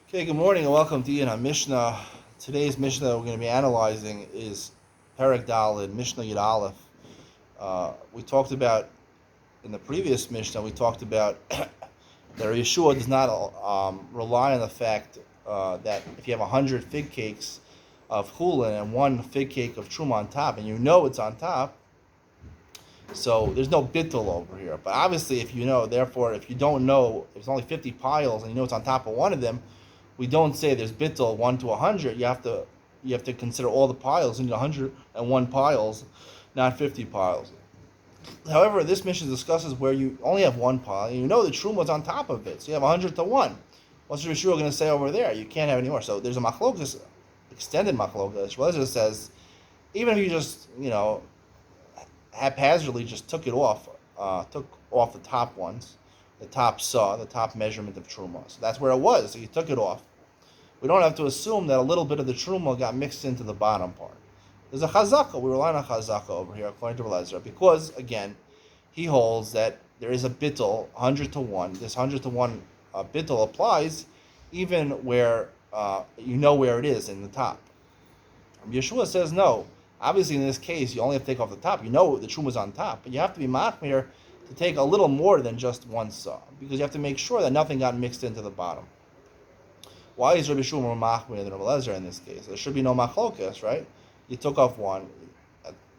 Okay, good morning and welcome to Iyun HaMishna. Today's Mishnah we're going to be analyzing is Perek Daled, Mishnah Yud Aleph. We talked about, in the previous Mishnah, we talked about that Yeshua does not rely on the fact that if you have 100 fig cakes of chulin and one fig cake of truma on top, and you know it's on top, so there's no bittul over here. But obviously, if you know, therefore, if you don't know, if it's only 50 piles and you know it's on top of one of them, we don't say there's bittul 1 to 100. You have to consider all the piles. You need 101 piles, not 50 piles. However, this mission discusses where you only have one pile, and you know the truma is on top of it, so you have 100 to 1. What's Yeshua going to say over there? You can't have any more. So there's a machlokas, extended machlokas. Shmuel says, even if you just, haphazardly just took off the top ones, the top measurement of truma. So that's where it was. So you took it off. We don't have to assume that a little bit of the truma got mixed into the bottom part. There's a chazaka. We rely on a chazaka over here, according to Elazar, because again, he holds that there is a bittul 100 to 1. This 100 to 1 bittul applies even where you know where it is in the top. Yeshua says no. Obviously, in this case, you only have to take off the top. You know the truma is on top, but you have to be machmir to take a little more than just one saw, because you have to make sure that nothing got mixed into the bottom. Why is Rabbi Shua more machmir than Rabbi Elazar in this case? There should be no machlokas, right? You took off one,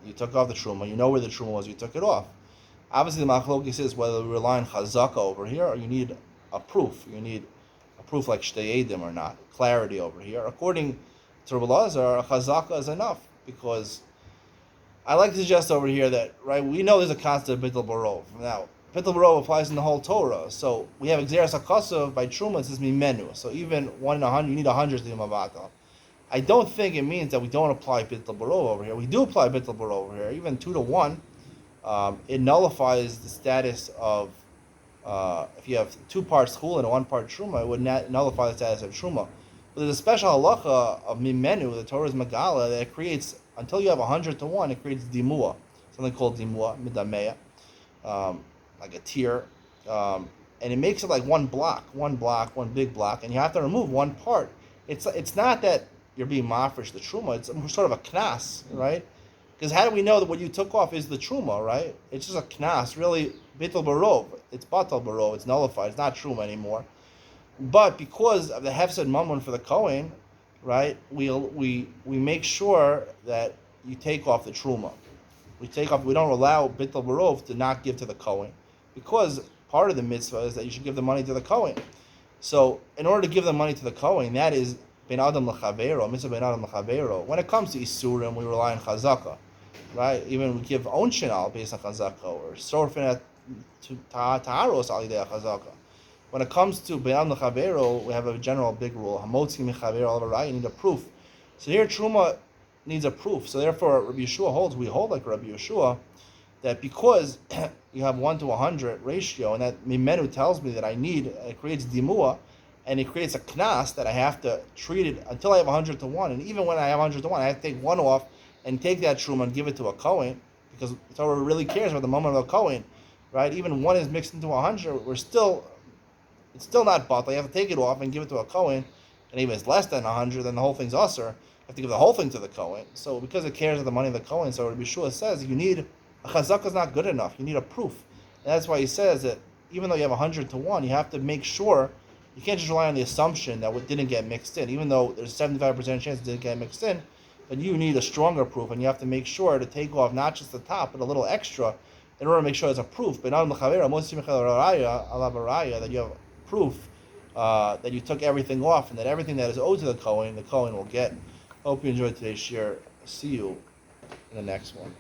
you took off the truma, you know where the truma was, you took it off. Obviously, the machlokas is whether we rely on chazaka over here, or you need a proof. You need a proof like shtei edim or not, clarity over here. According to Rabbi Elazar, a chazaka is enough, because I like to suggest over here that, right, we know there's a concept of bittul barov. Now, bittul barov applies in the whole Torah. So we have exeris hakosov by truma, it says mimenu. So even 1 in 100, you need 100 to be mavatal. I don't think it means that we don't apply bittul barov over here. We do apply bittul barov over here. Even 2 to 1, it nullifies the status of, if you have 2 parts chulin and 1 part truma, it would nullify the status of truma. But there's a special halacha of mimenu, the Torah's megala, that it creates, until you have 100 to 1, it creates dimua, something called dimua, midameya, like a tier, and it makes it like one big block, and you have to remove one part. It's not that you're being mafresh the truma, it's sort of a knas, right? Because how do we know that what you took off is the truma, right? It's just a knas, really, bitul barov, it's batal barov, it's nullified, it's not truma anymore. But because of the hefsed mammon for the Kohen, right, we make sure that you take off the truma. We don't allow bittul barov to not give to the Kohen, because part of the mitzvah is that you should give the money to the Kohen. So in order to give the money to the Kohen, that is ben adam l'chavero, mitzvah ben adam l'chavero. When it comes to isurim, we rely on chazaka, right? Even we give onshin al based on chazaka, or sorfin to ta'aros al yidei chazaka. When it comes to Be'am L'Chavero, we have a general big rule. Hamotzi M'Chavero Al-Varai, you need a proof. So here Truma needs a proof. So therefore, Rabbi Yeshua we hold like Rabbi Yeshua, that because you have 1 to 100 ratio, and that Mimenu tells me that I need, it creates Dimua, and it creates a Knas that I have to treat it until I have 100 to 1. And even when I have 100 to 1, I have to take one off and take that Truma and give it to a Kohen, because the Torah really cares about the moment of the Kohen, right? Even one is mixed into 100, it's still not batal. You have to take it off and give it to a Kohen, and even if it's less than 100, then the whole thing's usher. You have to give the whole thing to the Kohen. So because it cares about the money of the Kohen, so Rabbi Yeshua says you need a chazaka is not good enough. You need a proof, and that's why he says that even though you have 100 to 1, you have to make sure you can't just rely on the assumption that what didn't get mixed in. Even though there's 75% chance it didn't get mixed in, but you need a stronger proof, and you have to make sure to take off not just the top, but a little extra, in order to make sure it's a proof. But not that you have proof that you took everything off, and that everything that is owed to the Kohen will get. Hope you enjoyed today's share. See you in the next one.